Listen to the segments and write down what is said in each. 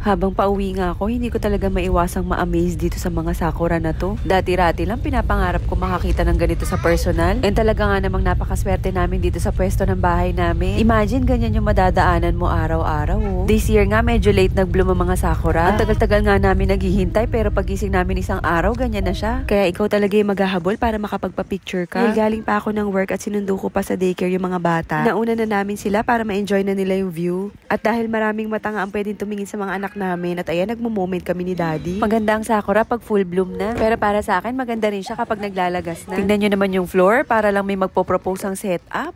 Habang pauwi nga ako, hindi ko talaga maiwasang ma-amaze dito sa mga sakura na to. Dati-rati lang pinapangarap ko makakita ng ganito sa personal. And talaga nga namang napakaswerte namin dito sa pwesto ng bahay namin. Imagine ganyan yung madadaanan mo araw-araw. Oh. This year nga medyo late nag-bloom ang mga sakura. Ang tagal-tagal nga namin naghihintay pero pagising namin isang araw, ganyan na siya. Kaya ikaw talaga yung maghahabol para makapagpa-picture ka. Dahil galing pa ako ng work at sinundo ko pa sa daycare yung mga bata. Nauna na namin sila para ma-enjoy na nila yung view. At dahil maraming mata nga ang pwedeng tumingin sa mga anak namin at ayan, nagmo-moment kami ni Daddy. Maganda ang sakura pag full bloom na. Pero para sa akin, maganda rin siya kapag naglalagas na. Tingnan nyo naman yung floor para lang may magpo-propose ang setup.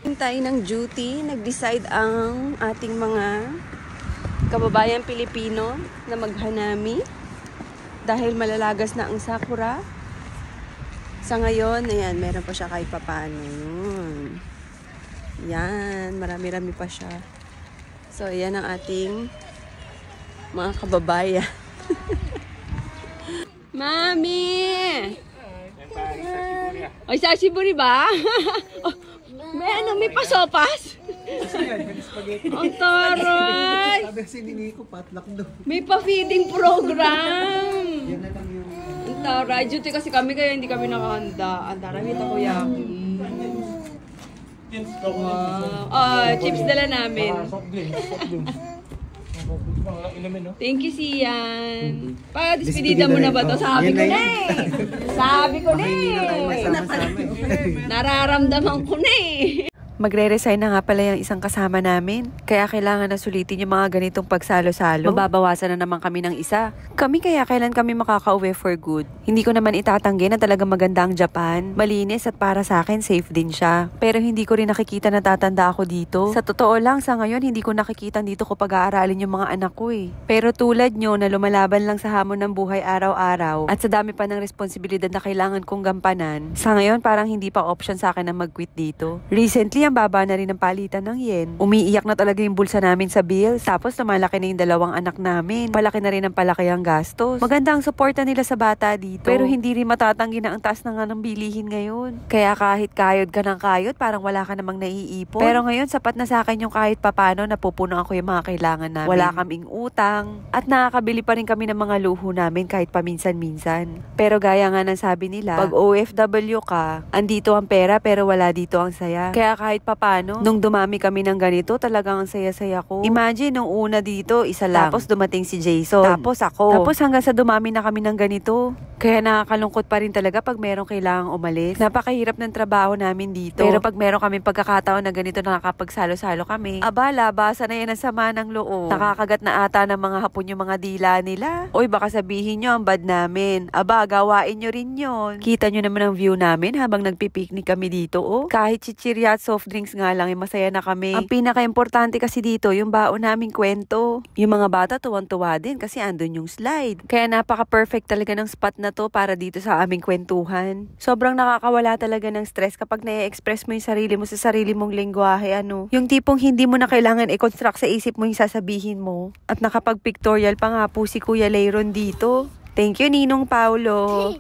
Tayo ng duty, nag-decide ang ating mga kababayang Pilipino na maghanami dahil malalagas na ang sakura. Sa ngayon, ayan, meron pa siya kahit papano. Yan, marami-rami pa siya. So, ayan ang ating mga kababayan. Mami! Ay, sashiburi ba? Oh, may pasopas? Ang taray! Sabi kasi ni Nico, patlak daw. May pa-feeding program! Yan na lang yung... Ang taray, duty kasi kami kaya hindi kami nakahanda. Ang taray, may takoyaki. Wow. Oh, chips dala namin. Thank you, Sian. Pa-despedida mo na ba to? Sabi ko na eh. Sabi ko na eh. Nararamdaman ko na eh. Magre-resign na nga pala yung isang kasama namin. Kaya kailangan na sulitin yung mga ganitong pagsalo-salo. Mababawasan na naman kami ng isa. Kami kaya kailan kami makaka-uwi for good. Hindi ko naman itatanggi na talaga maganda ang Japan. Malinis at para sa akin safe din siya. Pero hindi ko rin nakikita na tatanda ako dito. Sa totoo lang, sa ngayon hindi ko nakikita dito ko pag-aaralin yung mga anak ko eh. Pero tulad nyo na lumalaban lang sa hamon ng buhay araw-araw at sa dami pa ng responsibilidad na kailangan kong gampanan, sa ngayon parang hindi pa option sa akin na mag-quit dito. Recently, ang baba na rin ng palitan ng yen. Umiiyak na talaga yung bulsa namin sa bills. Tapos lumalaki na yung dalawang anak namin. Palaki na rin ang palaki ang gastos. Maganda ang suporta nila sa bata dito. Pero hindi rin matatanggi na ang taas na nga ng bilihin ngayon. Kaya kahit kayod ka ng kayod, parang wala ka namang naiipon. Pero ngayon, sapat na sa akin yung kahit papano napupuno ako yung mga kailangan namin. Wala kaming utang. At nakakabili pa rin kami ng mga luho namin kahit paminsan-minsan. Pero gaya nga ng sabi nila, pag OFW ka, andito ang pera pero wala dito ang saya. Kaya kahit papano, nung dumami kami ng ganito, talagang ang saya-saya ko. Imagine, nung una dito, isa lang. Tapos dumating si Jason. Tapos ako. Tapos hanggang sa dumami na kami ng ganito. Kaya nakakalungkot pa rin talaga pag meron kailangang umalis. Napakahirap ng trabaho namin dito. Pero pag meron kaming pagkakataon na ganito nakakapagsalo-salo kami, aba, labasa na yan ang sama ng loob. Nakakagat na ata ng mga hapon yung mga dila nila. Oy, baka sabihin nyo ang bad namin. Aba, gawain nyo rin yun. Kita nyo naman ang view namin habang nagpipiknik kami dito, oh. Kahit chichirya at soft drinks nga lang, masaya na kami. Ang pinaka-importante kasi dito, yung baon naming kwento. Yung mga bata tuwang-tuwa din kasi andun yung slide. Kaya napaka-perfect talaga ng spot na to para dito sa aming kwentuhan. Sobrang nakakawala talaga ng stress kapag na-express mo yung sarili mo sa sarili mong lengguwahe, ano. Yung tipong hindi mo na kailangan i-construct sa isip mo yung sasabihin mo. At nakapag-pictorial pa nga po si Kuya Leiron dito. Thank you, Ninong Paulo.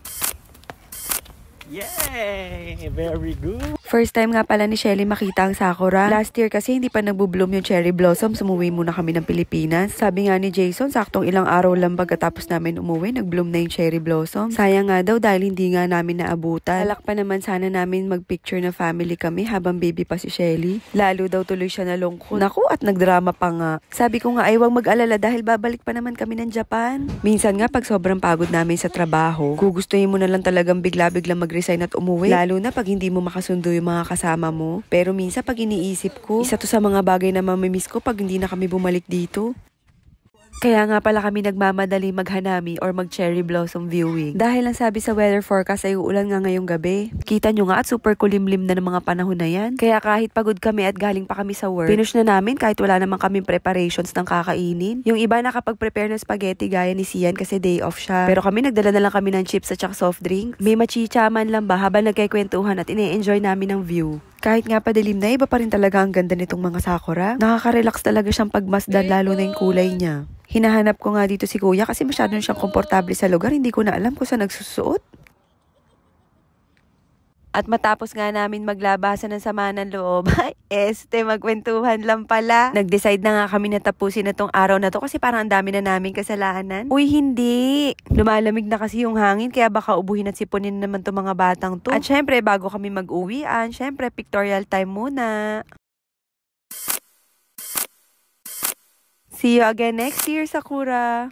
Yay! Very good! First time nga pala ni Shelly makita ang sakura. Last year kasi hindi pa nagbo-bloom yung cherry blossom, umuwi muna kami ng Pilipinas. Sabi nga ni Jason, saktong ilang araw lang pagkatapos namin umuwi, nag-bloom na yung cherry blossom. Sayang nga daw dahil hindi nga namin naabutan. Alak pa naman sana namin mag-picture na family kami habang baby pa si Shelly. Lalo daw tuloy siya nalungkot. Naku, at nagdrama pa nga. Sabi ko nga ay huwag mag-alala dahil babalik pa naman kami ng Japan. Minsan nga pag sobrang pagod namin sa trabaho, gugustuhin mo na lang talagang bigla-bigla mag-resign at umuwi. Lalo na pag hindi mo makasundo yung mga kasama mo. Pero minsan pag iniisip ko, isa to sa mga bagay na mamimiss ko pag hindi na kami bumalik dito. Kaya nga pala kami nagmamadali maghanami or mag-cherry blossom viewing. Dahil ang sabi sa weather forecast ay uulan nga ngayong gabi. Kita nyo nga at super kulimlim na ng mga panahon na yan. Kaya kahit pagod kami at galing pa kami sa work, finish na namin kahit wala naman kaming preparations ng kakainin. Yung iba nakapag-prepare ng spaghetti gaya ni Sian kasi day off siya. Pero kami nagdala na lang kami ng chips at soft drinks. May machicha man lang ba habang nagkikwentuhan at ine-enjoy namin ang view. Kahit nga padilim na, iba pa rin talaga ang ganda nitong mga sakura. Nakaka-relax talaga siyang pagmasdan lalo na yung kulay niya. Hinahanap ko nga dito si Kuya kasi masyado siyang komportable sa lugar. Hindi ko na alam kung saan nagsusuot. At matapos nga namin maglabasan ng sama ng loob, magkwentuhan lang pala. Nag-decide na nga kami na tapusin na tong araw na to kasi parang ang dami na namin kasalanan. Uy, hindi! Lumalamig na kasi yung hangin kaya baka ubuhin at sipunin naman tong mga batang to. At syempre, bago kami mag-uwian, syempre, pictorial time muna. See you again next year, Sakura!